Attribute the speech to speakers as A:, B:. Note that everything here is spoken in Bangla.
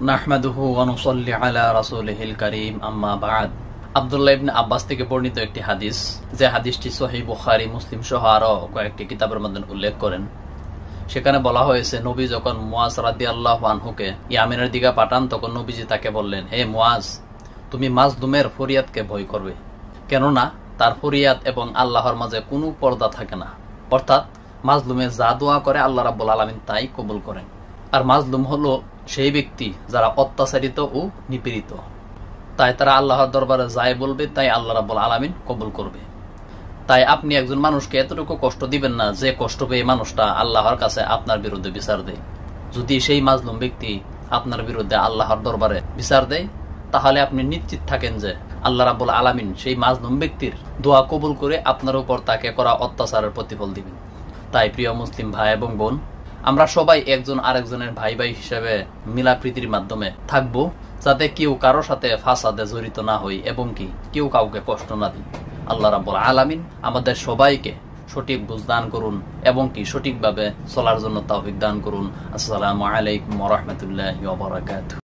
A: নাহমাদুহু ওয়া নুসাল্লি আলা রাসূলিহিল কারীম আম্মা বা'দ। আব্দুল্লাহ ইবনে আব্বাস থেকে বর্ণিত একটি হাদিস, যে হাদিসটি সহিহ বুখারী, মুসলিম সহ আরো কয়েকটি কিতাবের মধ্যে উল্লেখ করেন। সেখানে বলা হয়েছে, নবী যখন মুআজ রাদিয়াল্লাহু আনহুকে ইয়ামেনের দিকে পাঠান, তখন নবীজি তাকে বললেন, হে মুআজ, তুমি মাজলুমের ফরিয়াদকে ভয় করবে, কেননা তার ফরিয়াদ এবং আল্লাহর মাঝে কোনো পর্দা থাকে না। অর্থাৎ মাজলুমে যা দোয়া করে আল্লাহ রাব্বুল আলামিন তাই কবুল করেন। আর মাজলুম হলো সেই ব্যক্তি যারা অত্যাচারিত ও নিপীড়িত, তাই তারা আল্লাহর দরবারে যাই বলবে তাই আল্লাহ রাব্বুল আলামিন কবুল করবে। তাই আপনি একজন মানুষকে এতটুকু কষ্ট দিবেন না যে কষ্ট পেয়ে মানুষটা আল্লাহর কাছে আপনার বিরুদ্ধে বিচার দেয়। যদি সেই মাজলুম ব্যক্তি আপনার বিরুদ্ধে আল্লাহর দরবারে বিচার দেয়, তাহলে আপনি নিশ্চিত থাকেন যে আল্লাহ রাব্বুল আলামিন সেই মাজলুম ব্যক্তির দোয়া কবুল করে আপনার উপর তাকে করা অত্যাচারের প্রতিফল দিবেন। তাই প্রিয় মুসলিম ভাই এবং বোন, আমরা সবাই একজন আরেকজনের ভাই ভাই হিসেবে মিলাপ্রীতির মাধ্যমে থাকবো, যাতে কেউ কারো সাথে ফাসাদে জড়িত না হই এবং কি কেউ কাউকে কষ্ট না দিই। আল্লাহ রাব্বুল আলামিন আমাদের সবাইকে সঠিক বুঝ দান করুন এবং কি সঠিকভাবে চলার জন্য তৌফিক দান করুন। আসসালামু আলাইকুম ওয়া রাহমাতুল্লাহি ওয়া বারাকাতুহু।